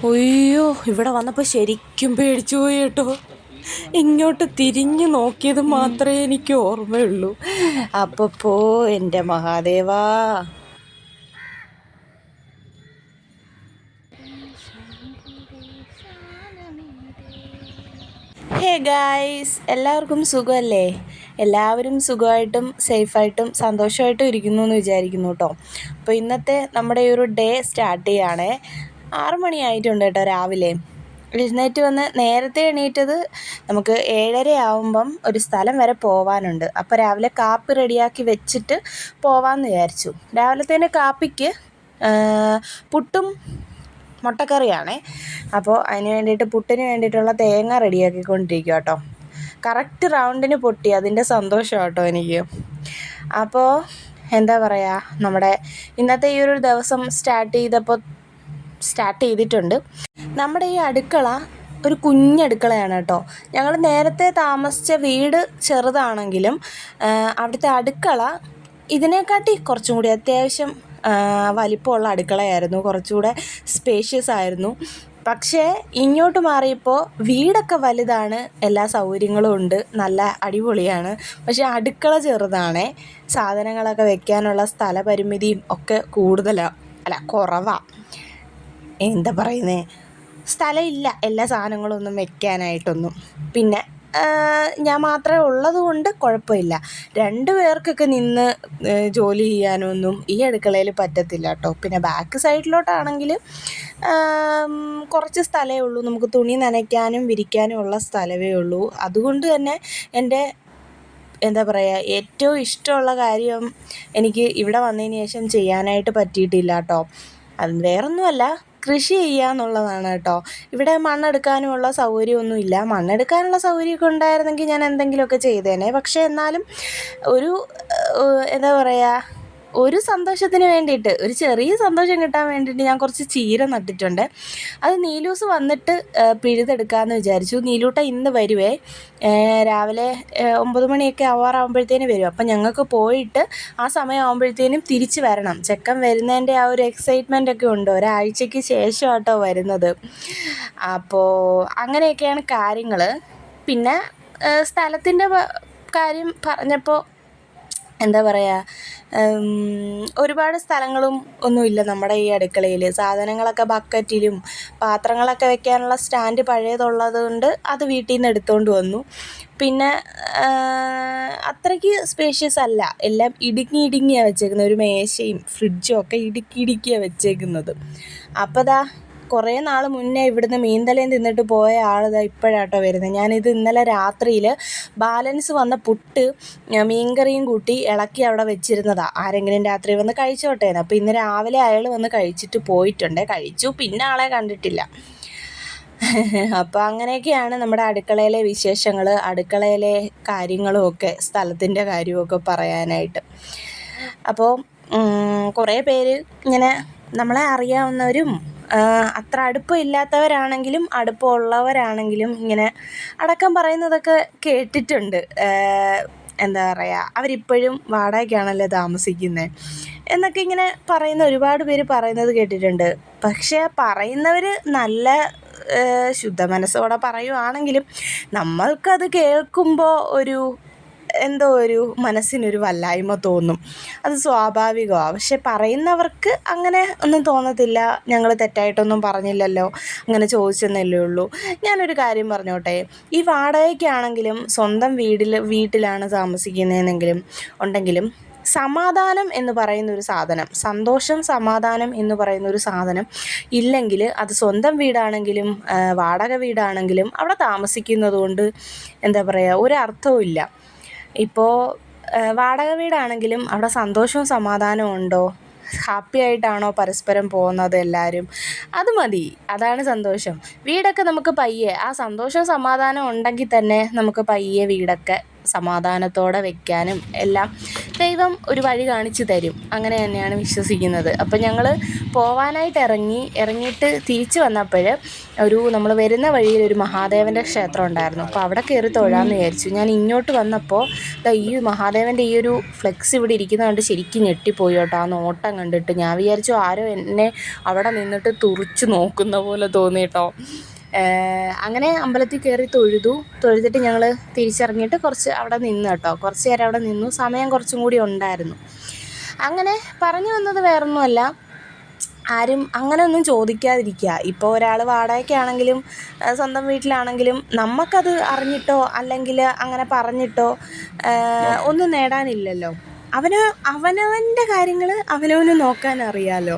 അയ്യോ, ഇവിടെ വന്നപ്പോൾ ശരിക്കും പേടിച്ചു പോയി കേട്ടോ. ഇങ്ങോട്ട് തിരിഞ്ഞു നോക്കിയത് മാത്രമേ എനിക്ക് ഓർമ്മയുള്ളൂ. അപ്പപ്പോ എൻ്റെ മഹാദേവാ. ഹേ ഗായ്സ്, എല്ലാവർക്കും സുഖമല്ലേ? എല്ലാവരും സുഖമായിട്ടും സേഫായിട്ടും സന്തോഷമായിട്ടും ഇരിക്കുന്നു എന്ന് വിചാരിക്കുന്നു കേട്ടോ. അപ്പോൾ ഇന്നത്തെ നമ്മുടെ ഈ ഒരു ഡേ സ്റ്റാർട്ട് ചെയ്യുകയാണേ. 6 മണിയായിട്ടുണ്ട് കേട്ടോ രാവിലെ. എഴുന്നേറ്റ് വന്ന് നേരത്തെ എണീറ്റത് നമുക്ക് 7:30 ആവുമ്പം ഒരു സ്ഥലം വരെ പോവാനുണ്ട്. അപ്പോൾ രാവിലെ കാപ്പി റെഡിയാക്കി വെച്ചിട്ട് പോവാമെന്ന് വിചാരിച്ചു. രാവിലത്തേന് കാപ്പിക്ക് പുട്ടും മുട്ടക്കറിയാണേ. അപ്പോൾ അതിന് വേണ്ടിയിട്ട് പുട്ടിന് വേണ്ടിയിട്ടുള്ള തേങ്ങ റെഡിയാക്കിക്കൊണ്ടിരിക്കുക കേട്ടോ. കറക്റ്റ് റൗണ്ടിന് പൊട്ടി, അതിൻ്റെ സന്തോഷം കേട്ടോ എനിക്ക്. അപ്പോൾ എന്താ പറയുക, നമ്മുടെ ഇന്നത്തെ ഈ ഒരു ദിവസം സ്റ്റാർട്ട് ചെയ്തിട്ടുണ്ട്. നമ്മുടെ ഈ അടുക്കള ഒരു കുഞ്ഞടുക്കളയാണ് കേട്ടോ. ഞങ്ങൾ നേരത്തെ താമസിച്ച വീട് ചെറുതാണെങ്കിലും അവിടുത്തെ അടുക്കള ഇതിനെക്കാട്ടി കുറച്ചും കൂടി അത്യാവശ്യം വലിപ്പമുള്ള അടുക്കളയായിരുന്നു, കുറച്ചുകൂടെ സ്പേഷ്യസ് ആയിരുന്നു. പക്ഷേ ഇങ്ങോട്ട് മാറിയപ്പോൾ വീടൊക്കെ വലുതാണ്, എല്ലാ സൗകര്യങ്ങളും ഉണ്ട്, നല്ല അടിപൊളിയാണ്. പക്ഷേ അടുക്കള ചെറുതാണേ. സാധനങ്ങളൊക്കെ വെക്കാനുള്ള സ്ഥലപരിമിതിയും ഒക്കെ കുറവാണ്. എന്താ പറയുന്നത്, സ്ഥലമില്ല എല്ലാ സാധനങ്ങളൊന്നും വെക്കാനായിട്ടൊന്നും. പിന്നെ ഞാൻ മാത്രമേ ഉള്ളത് കൊണ്ട് കുഴപ്പമില്ല. 2 പേർക്കൊക്കെ നിന്ന് ജോലി ചെയ്യാനൊന്നും ഈ അടുക്കളയിൽ പറ്റത്തില്ല കേട്ടോ. പിന്നെ ബാക്ക് സൈഡിലോട്ടാണെങ്കിൽ കുറച്ച് സ്ഥലമേ ഉള്ളൂ, നമുക്ക് തുണി നനയ്ക്കാനും വിരിക്കാനും ഉള്ള സ്ഥലമേ ഉള്ളൂ. അതുകൊണ്ട് തന്നെ എൻ്റെ എന്താ പറയുക, ഏറ്റവും ഇഷ്ടമുള്ള കാര്യം എനിക്ക് ഇവിടെ വന്നതിന് ശേഷം ചെയ്യാനായിട്ട് പറ്റിയിട്ടില്ല കേട്ടോ. അത് വേറൊന്നുമല്ല, കൃഷി ചെയ്യുക എന്നുള്ളതാണ് കേട്ടോ. ഇവിടെ മണ്ണെടുക്കാനുമുള്ള സൗകര്യമൊന്നുമില്ല. മണ്ണെടുക്കാനുള്ള സൗകര്യമൊക്കെ ഉണ്ടായിരുന്നെങ്കിൽ ഞാൻ എന്തെങ്കിലുമൊക്കെ ചെയ്തേനെ. പക്ഷേ എന്നാലും ഒരു എന്താ പറയുക, ഒരു സന്തോഷത്തിന് വേണ്ടിയിട്ട്, ഒരു ചെറിയ സന്തോഷം കിട്ടാൻ വേണ്ടിയിട്ട് ഞാൻ കുറച്ച് ചീര നട്ടിട്ടുണ്ട്. അത് നീലൂസ് വന്നിട്ട് പിഴുതെടുക്കാമെന്ന് വിചാരിച്ചു. നീലൂട്ട ഇന്ന് വരുവേ, രാവിലെ 9 മണിയൊക്കെ ആവാറാകുമ്പോഴത്തേനും വരും. അപ്പം ഞങ്ങൾക്ക് പോയിട്ട് ആ സമയമാകുമ്പോഴത്തേനും തിരിച്ച് വരണം. ചെക്കൻ വരുന്നതിൻ്റെ ആ ഒരു എക്സൈറ്റ്മെൻ്റ് ഒക്കെ ഉണ്ട്. ഒരാഴ്ചയ്ക്ക് ശേഷം കേട്ടോ വരുന്നത്. അപ്പോൾ അങ്ങനെയൊക്കെയാണ് കാര്യങ്ങൾ. പിന്നെ സ്ഥലത്തിൻ്റെ കാര്യം പറഞ്ഞപ്പോൾ എന്താ പറയുക, ഒരുപാട് സ്ഥലങ്ങളും ഒന്നുമില്ല നമ്മുടെ ഈ അടുക്കളയിൽ. സാധനങ്ങളൊക്കെ ബക്കറ്റിലും പാത്രങ്ങളൊക്കെ വെക്കാനുള്ള സ്റ്റാൻഡ് പഴയതുള്ളത് കൊണ്ട് അത് വീട്ടിൽ നിന്ന് എടുത്തുകൊണ്ട് വന്നു. പിന്നെ അത്രയ്ക്ക് സ്പേഷ്യസ് അല്ല, എല്ലാം ഇടുങ്ങിയാണ് വെച്ചേക്കുന്നത്. ഒരു മേശയും ഫ്രിഡ്ജും ഒക്കെ ഇടുക്കിയാണ് വെച്ചേക്കുന്നത്. അപ്പോൾ ദാ കുറേ നാൾ മുന്നേ ഇവിടുന്ന് മീൻതലയും തിന്നിട്ട് പോയ ആളിതാ ഇപ്പോഴാട്ടോ വരുന്നത്. ഞാനിത് ഇന്നലെ രാത്രിയിൽ ബാലൻസ് വന്ന പുട്ട് മീൻകറിയും കൂട്ടി ഇളക്കി അവിടെ വെച്ചിരുന്നതാണ്. ആരെങ്കിലും രാത്രി വന്ന് കഴിച്ചോട്ടേന്ന്. അപ്പോൾ ഇന്ന് രാവിലെ അയാൾ വന്ന് കഴിച്ചിട്ട് പോയിട്ടുണ്ട്. കഴിച്ചു, പിന്നെ ആളെ കണ്ടിട്ടില്ല. അപ്പോൾ അങ്ങനെയൊക്കെയാണ് നമ്മുടെ അടുക്കളയിലെ വിശേഷങ്ങൾ, അടുക്കളയിലെ കാര്യങ്ങളും ഒക്കെ, സ്ഥലത്തിൻ്റെ കാര്യമൊക്കെ പറയാനായിട്ട്. അപ്പോൾ കുറേ പേര് ഇങ്ങനെ നമ്മളെ അറിയാവുന്നവരും അത്ര അടുപ്പമില്ലാത്തവരാണെങ്കിലും അടുപ്പമുള്ളവരാണെങ്കിലും ഇങ്ങനെ അടക്കം പറയുന്നതൊക്കെ കേട്ടിട്ടുണ്ട്. എന്താ പറയുക, അവരിപ്പോഴും വാടകയ്ക്കാണല്ലോ താമസിക്കുന്നത് എന്നൊക്കെ ഇങ്ങനെ പറയുന്ന ഒരുപാട് പേര് പറയുന്നത് കേട്ടിട്ടുണ്ട്. പക്ഷേ പറയുന്നവർ നല്ല ശുദ്ധ മനസ്സോടെ പറയുവാണെങ്കിലും നമ്മൾക്കത് കേൾക്കുമ്പോൾ എന്തോ ഒരു മനസ്സിനൊരു വല്ലായ്മ തോന്നും. അത് സ്വാഭാവികമാണ്. പക്ഷെ പറയുന്നവർക്ക് അങ്ങനെ ഒന്നും തോന്നത്തില്ല. ഞങ്ങൾ തെറ്റായിട്ടൊന്നും പറഞ്ഞില്ലല്ലോ, അങ്ങനെ ചോദിച്ചെന്നല്ലേ ഉള്ളൂ. ഞാനൊരു കാര്യം പറഞ്ഞോട്ടെ, ഈ വാടകയ്ക്കാണെങ്കിലും സ്വന്തം വീട്ടിലാണ് താമസിക്കുന്നതെന്നെങ്കിലും ഉണ്ടെങ്കിലും സമാധാനം എന്ന് പറയുന്നൊരു സാധനം, സന്തോഷം സമാധാനം എന്ന് പറയുന്നൊരു സാധനം ഇല്ലെങ്കിൽ അത് സ്വന്തം വീടാണെങ്കിലും വാടക വീടാണെങ്കിലും അവിടെ താമസിക്കുന്നത് കൊണ്ട് എന്താ പറയുക, ഒരർത്ഥവും ഇല്ല. ഇപ്പോൾ വാടക വീടാണെങ്കിലും അവിടെ സന്തോഷവും സമാധാനവും ഉണ്ടോ, ഹാപ്പി ആയിട്ടാണോ പരസ്പരം പോകുന്നത് എല്ലാവരും, അത് മതി, അതാണ് സന്തോഷം. വീടൊക്കെ നമുക്ക് പയ്യെ, ആ സന്തോഷവും സമാധാനവും ഉണ്ടെങ്കിൽ തന്നെ നമുക്ക് പയ്യെ വീടൊക്കെ സമാധാനത്തോടെ വെക്കാനും എല്ലാം ദൈവം ഒരു വഴി കാണിച്ചു തരും. അങ്ങനെ തന്നെയാണ് വിശ്വസിക്കുന്നത്. അപ്പം ഞങ്ങൾ പോവാനായിട്ട് ഇറങ്ങിയിട്ട് തിരിച്ച് വന്നപ്പോൾ നമ്മൾ വരുന്ന വഴിയിൽ ഒരു മഹാദേവൻ്റെ ക്ഷേത്രം ഉണ്ടായിരുന്നു. അപ്പോൾ അവിടെ കയറി തൊഴാമെന്ന് വിചാരിച്ചു. ഞാൻ ഇങ്ങോട്ട് വന്നപ്പോൾ ഈ മഹാദേവൻ്റെ ഈ ഒരു ഫ്ലെക്സ് ഇവിടെ ഇരിക്കുന്നത് കണ്ട് ശരിക്കും ഞെട്ടിപ്പോയി കേട്ടോ. ആ നോട്ടം കണ്ടിട്ട് ഞാൻ വിചാരിച്ചു ആരോ എന്നെ അവിടെ നിന്നിട്ട് തുറിച്ച് നോക്കുന്ന പോലെ തോന്നി കേട്ടോ. അങ്ങനെ അമ്പലത്തിൽ കയറി തൊഴുതിട്ട് ഞങ്ങൾ തിരിച്ചിറങ്ങിയിട്ട് കുറച്ച് അവിടെ നിന്ന് കേട്ടോ. കുറച്ച് നേരം അവിടെ നിന്നു. സമയം കുറച്ചും കൂടി ഉണ്ടായിരുന്നു. അങ്ങനെ പറഞ്ഞു വന്നത് വേറൊന്നുമല്ല, ആരും അങ്ങനെ ഒന്നും ചോദിക്കാതിരിക്കുക. ഇപ്പോൾ ഒരാൾ വാടകയ്ക്കാണെങ്കിലും സ്വന്തം വീട്ടിലാണെങ്കിലും നമുക്കത് അറിഞ്ഞിട്ടോ അല്ലെങ്കിൽ അങ്ങനെ പറഞ്ഞിട്ടോ ഒന്നും നേടാനില്ലല്ലോ. അവനവൻ്റെ കാര്യങ്ങൾ അവനവന് നോക്കാൻ അറിയാമല്ലോ.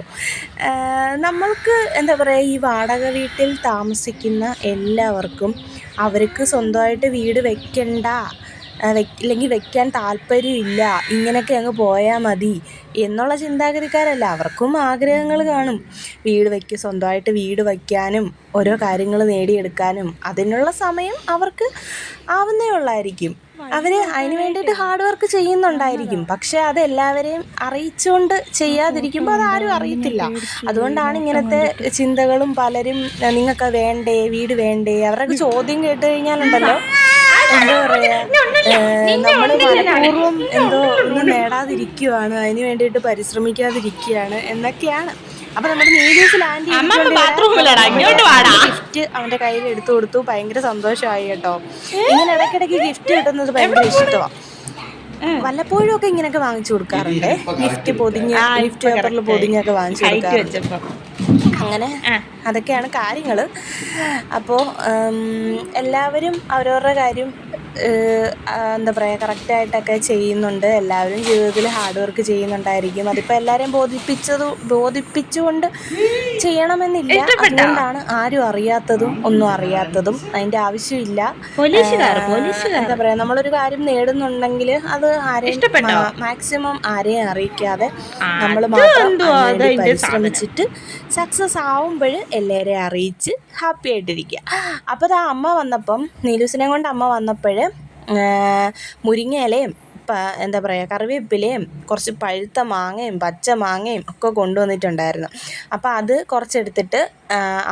നമ്മൾക്ക് എന്താ പറയുക, ഈ വാടക വീട്ടിൽ താമസിക്കുന്ന എല്ലാവർക്കും അവർക്ക് സ്വന്തമായിട്ട് വീട് വെക്കണ്ട, ഇല്ലെങ്കിൽ വെക്കാൻ താല്പര്യമില്ല, ഇങ്ങനെയൊക്കെ അങ്ങ് പോയാൽ മതി എന്നുള്ള ചിന്താഗതിക്കാരല്ല. അവർക്കും ആഗ്രഹങ്ങൾ കാണും. സ്വന്തമായിട്ട് വീട് വയ്ക്കാനും ഓരോ കാര്യങ്ങൾ നേടിയെടുക്കാനും അതിനുള്ള സമയം അവർക്ക് ആവുന്നേ ഉള്ളായിരിക്കും. അവർ അതിന് വേണ്ടിയിട്ട് ഹാർഡ് വർക്ക് ചെയ്യുന്നുണ്ടായിരിക്കും. പക്ഷേ അത് എല്ലാവരെയും അറിയിച്ചുകൊണ്ട് ചെയ്യാതിരിക്കുമ്പോൾ അതാരും അറിയത്തില്ല. അതുകൊണ്ടാണ് ഇങ്ങനത്തെ ചിന്തകളും പലരും നിങ്ങൾക്ക് വേണ്ടേ, വീട് വേണ്ടേ, അവരുടെ ചോദ്യം കേട്ട് കഴിഞ്ഞാലുണ്ടല്ലോ എന്താ പറയുക, നമ്മൾ മനഃപൂർവ്വം ഒന്നും നേടാതിരിക്കുകയാണ്, അതിന് വേണ്ടിയിട്ട് പരിശ്രമിക്കാതിരിക്കുകയാണ് എന്നൊക്കെയാണ്. അപ്പൊ നമ്മുടെ നീലൂസ് ലാൻഡ് ഗിഫ്റ്റ് അവന്റെ കയ്യിൽ എടുത്തു കൊടുത്തു. ഭയങ്കര സന്തോഷമായി കേട്ടോ. ഇങ്ങനെ ഇടയ്ക്കിടയ്ക്ക് ഗിഫ്റ്റ് കിട്ടുന്നത് ഭയങ്കര ഇഷ്ടമാണ്. വല്ലപ്പോഴും ഒക്കെ ഇങ്ങനെയൊക്കെ വാങ്ങിച്ചു കൊടുക്കാറുണ്ട്. ഗിഫ്റ്റ് പേപ്പറിൽ പൊതിഞ്ഞൊക്കെ വാങ്ങിച്ചു കൊടുക്കാറുണ്ട്. അങ്ങനെ അതൊക്കെയാണ് കാര്യങ്ങൾ. അപ്പോൾ എല്ലാവരും അവരവരുടെ കാര്യം എന്താ പറയുക കറക്റ്റായിട്ടൊക്കെ ചെയ്യുന്നുണ്ട്. എല്ലാവരും ജീവിതത്തിൽ ഹാർഡ് വർക്ക് ചെയ്യുന്നുണ്ടായിരിക്കും. അതിപ്പോൾ എല്ലാവരെയും ബോധിപ്പിച്ചുകൊണ്ട് ചെയ്യണമെന്നില്ല. അതുകൊണ്ടാണ് ആരും അറിയാത്തതും ഒന്നും അറിയാത്തതും. അതിൻ്റെ ആവശ്യമില്ല. എന്താ പറയുക, നമ്മളൊരു കാര്യം നേടുന്നുണ്ടെങ്കിൽ അത് മാക്സിമം ആരെയും അറിയിക്കാതെ നമ്മൾ മാത്രം പരിശ്രമിച്ചിട്ട് സക്സസ് ആവുമ്പോൾ എല്ലാവരെയും അറിയിച്ച് ഹാപ്പി ആയിട്ടിരിക്കുക. അപ്പോൾ ആ അമ്മ വന്നപ്പം, നീലൂസിനെ കൊണ്ട് അമ്മ വന്നപ്പോൾ മുരിങ്ങയിലയും എന്താ പറയുക കറിവേപ്പിലയും കുറച്ച് പഴുത്ത മാങ്ങയും പച്ച മാങ്ങയും ഒക്കെ കൊണ്ടുവന്നിട്ടുണ്ടായിരുന്നു. അപ്പോൾ അത് കുറച്ചെടുത്തിട്ട്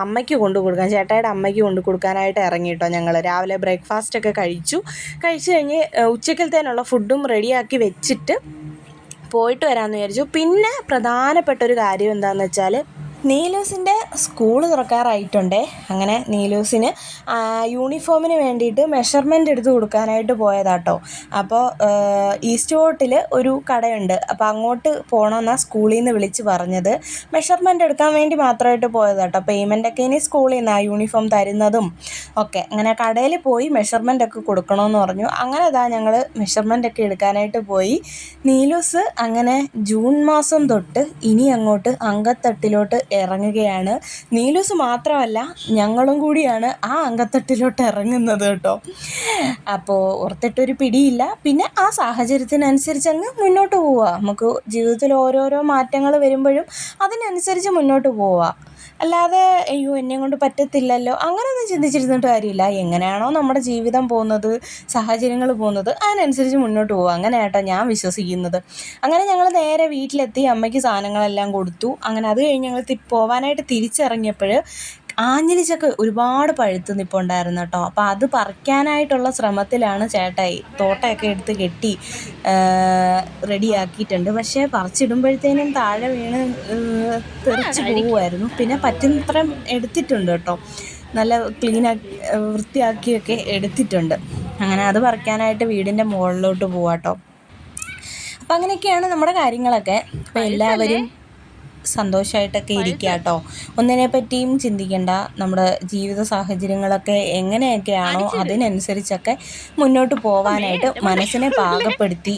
അമ്മയ്ക്ക് കൊടുക്കാൻ, ചേട്ടായിയുടെ അമ്മയ്ക്ക് കൊടുക്കാനായിട്ട് ഇറങ്ങിയിട്ടോ. ഞങ്ങൾ രാവിലെ ബ്രേക്ക്ഫാസ്റ്റൊക്കെ കഴിച്ചു കഴിഞ്ഞ് ഉച്ചക്കലത്തേനുള്ള ഫുഡും റെഡിയാക്കി വെച്ചിട്ട് പോയിട്ട് വരാമെന്ന് വിചാരിച്ചു. പിന്നെ പ്രധാനപ്പെട്ടൊരു കാര്യം എന്താണെന്ന് വെച്ചാൽ നീലൂസിൻ്റെ സ്കൂൾ തുറക്കാറായിട്ടുണ്ടേ. അങ്ങനെ നീലൂസിന് യൂണിഫോമിന് വേണ്ടിയിട്ട് മെഷർമെൻ്റ് എടുത്ത് കൊടുക്കാനായിട്ട് പോയതാട്ടോ. അപ്പോൾ ഈസ്റ്റ് ഫോർട്ടിൽ ഒരു കടയുണ്ട്. അപ്പോൾ അങ്ങോട്ട് പോകണമെന്നാണ് സ്കൂളിൽ നിന്ന് വിളിച്ച് പറഞ്ഞത്. മെഷർമെൻ്റ് എടുക്കാൻ വേണ്ടി മാത്രമായിട്ട് പോയതാട്ടോ. പേയ്മെൻ്റൊക്കെ ഇനി സ്കൂളിൽ നിന്നാണ് യൂണിഫോം തരുന്നതും ഒക്കെ. അങ്ങനെ കടയിൽ പോയി മെഷർമെൻ്റൊക്കെ കൊടുക്കണമെന്ന് പറഞ്ഞു. അങ്ങനെ ഞങ്ങൾ മെഷർമെൻ്റൊക്കെ എടുക്കാനായിട്ട് പോയി. നീലൂസ് അങ്ങനെ ജൂൺ മാസം തൊട്ട് ഇനി അങ്ങോട്ട് അങ്കത്തട്ടിലോട്ട് ഇറങ്ങുകയാണ്. നീലൂസ് മാത്രമല്ല ഞങ്ങളും കൂടിയാണ് ആ അങ്കത്തട്ടിലോട്ട് ഇറങ്ങുന്നത് കേട്ടോ. അപ്പോൾ ഓർത്തിട്ടൊരു പിടിയില്ല. പിന്നെ ആ സാഹചര്യത്തിനനുസരിച്ച് അങ്ങ് മുന്നോട്ട് പോവുക. നമുക്ക് ജീവിതത്തിൽ ഓരോരോ മാറ്റങ്ങൾ വരുമ്പോഴും അതിനനുസരിച്ച് മുന്നോട്ട് പോവുക. അല്ലാതെ അയ്യോ എന്നെ കൊണ്ട് പറ്റത്തില്ലല്ലോ അങ്ങനെയൊന്നും ചിന്തിച്ചിരുന്നിട്ട് കാര്യമില്ല. എങ്ങനെയാണോ നമ്മുടെ ജീവിതം പോകുന്നത്, സാഹചര്യങ്ങൾ പോകുന്നത്, അതിനനുസരിച്ച് മുന്നോട്ട് പോകുക. അങ്ങനെയാട്ടോ ഞാൻ വിശ്വസിക്കുന്നത്. അങ്ങനെ ഞങ്ങൾ നേരെ വീട്ടിലെത്തി അമ്മയ്ക്ക് സാധനങ്ങളെല്ലാം കൊടുത്തു. അങ്ങനെ അത് കഴിഞ്ഞ് ഞങ്ങൾ പോവാനായിട്ട് തിരിച്ചിറങ്ങിയപ്പോൾ ആഞ്ഞിലിച്ചക്ക ഒരുപാട് പഴുത്ത് നിൽപ്പുണ്ടായിരുന്നു കേട്ടോ. അപ്പോൾ അത് പറിക്കാനായിട്ടുള്ള ശ്രമത്തിലാണ് ചേട്ടായി. തോട്ടയൊക്കെ എടുത്ത് കെട്ടി റെഡിയാക്കിയിട്ടുണ്ട്. പക്ഷേ പറിച്ചിടുമ്പോഴത്തേനും താഴെ വീണ് തെറിച്ച് പോവുമായിരുന്നു. പിന്നെ പറ്റുന്നത്രയും എടുത്തിട്ടുണ്ട് കേട്ടോ. നല്ല വൃത്തിയാക്കിയൊക്കെ എടുത്തിട്ടുണ്ട്. അങ്ങനെ അത് പറിക്കാനായിട്ട് വീടിൻ്റെ മുകളിലോട്ട് പോവാട്ടോ. അപ്പം അങ്ങനെയൊക്കെയാണ് നമ്മുടെ കാര്യങ്ങളൊക്കെ. അപ്പോൾ എല്ലാവരും സന്തോഷമായിട്ടൊക്കെ ഇരിക്കുക കേട്ടോ. ഒന്നിനെ പറ്റിയും ചിന്തിക്കേണ്ട. നമ്മുടെ ജീവിത സാഹചര്യങ്ങളൊക്കെ എങ്ങനെയൊക്കെയാണോ അതിനനുസരിച്ചൊക്കെ മുന്നോട്ട് പോവാനായിട്ട് മനസ്സിനെ പാകപ്പെടുത്തി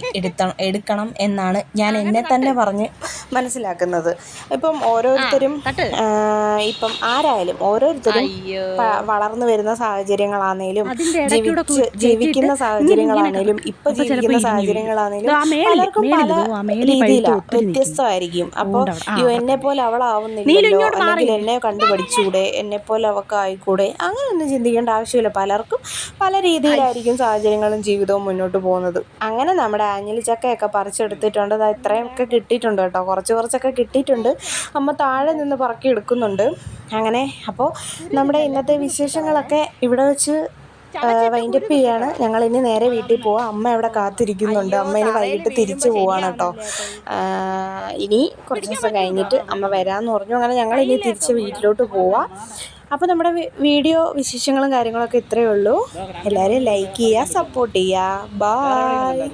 എടുക്കണം എന്നാണ് ഞാൻ എന്നെ തന്നെ പറഞ്ഞ് മനസ്സിലാക്കുന്നത്. ഇപ്പം ഓരോരുത്തരും ഇപ്പം ആരായാലും ഓരോരുത്തരും വളർന്നു വരുന്ന സാഹചര്യങ്ങളാണേലും ജീവിക്കുന്ന സാഹചര്യങ്ങളാണേലും ഇപ്പം ജീവിക്കുന്ന സാഹചര്യങ്ങളാണേലും പലർക്കും പല രീതിയിലാണ് വ്യത്യസ്തമായിരിക്കും. അപ്പോൾ എന്നെപ്പോലെ അവളാവുന്നില്ലല്ലോ, അല്ലെങ്കിൽ എന്നെ കണ്ടു പഠിച്ചുകൂടെ, എന്നെപ്പോലെ അവൾക്ക് ആയിക്കൂടെ, അങ്ങനെയൊന്നും ചിന്തിക്കേണ്ട ആവശ്യമില്ല. പലർക്കും പല രീതിയിലായിരിക്കും സാഹചര്യങ്ങളും ജീവിതവും മുന്നോട്ട് പോകുന്നത്. അങ്ങനെ നമ്മുടെ ആഞ്ഞിലി ചക്കയൊക്കെ പറിച്ചെടുത്തിട്ടുണ്ട്. അത് ഇത്രയൊക്കെ കിട്ടിയിട്ടുണ്ട് കേട്ടോ, കുറച്ചൊക്കെ കിട്ടിയിട്ടുണ്ട്. അമ്മ താഴെ നിന്ന് പറക്കി എടുക്കുന്നുണ്ട്. അങ്ങനെ അപ്പോൾ നമ്മുടെ ഇന്നത്തെ വിശേഷങ്ങളൊക്കെ ഇവിടെ വെച്ച് വൈൻഡപ്പ് ചെയ്യാണ്. ഞങ്ങളിനി നേരെ വീട്ടിൽ പോവാം. അമ്മ അവിടെ കാത്തിരിക്കുന്നുണ്ട്. അമ്മ ഇനി വൈകിട്ട് തിരിച്ചു പോവാണ് കേട്ടോ. ഇനി കുറച്ച് ദിവസം കഴിഞ്ഞിട്ട് അമ്മ വരാമെന്ന് പറഞ്ഞു. അങ്ങനെ ഞങ്ങളിനി തിരിച്ച് വീട്ടിലോട്ട് പോവാം. അപ്പോൾ നമ്മുടെ വീഡിയോ വിശേഷങ്ങളും കാര്യങ്ങളൊക്കെ ഇത്രയേ ഉള്ളൂ. എല്ലാവരും ലൈക്ക് ചെയ്യുക, സപ്പോർട്ട് ചെയ്യുക. ബായ്.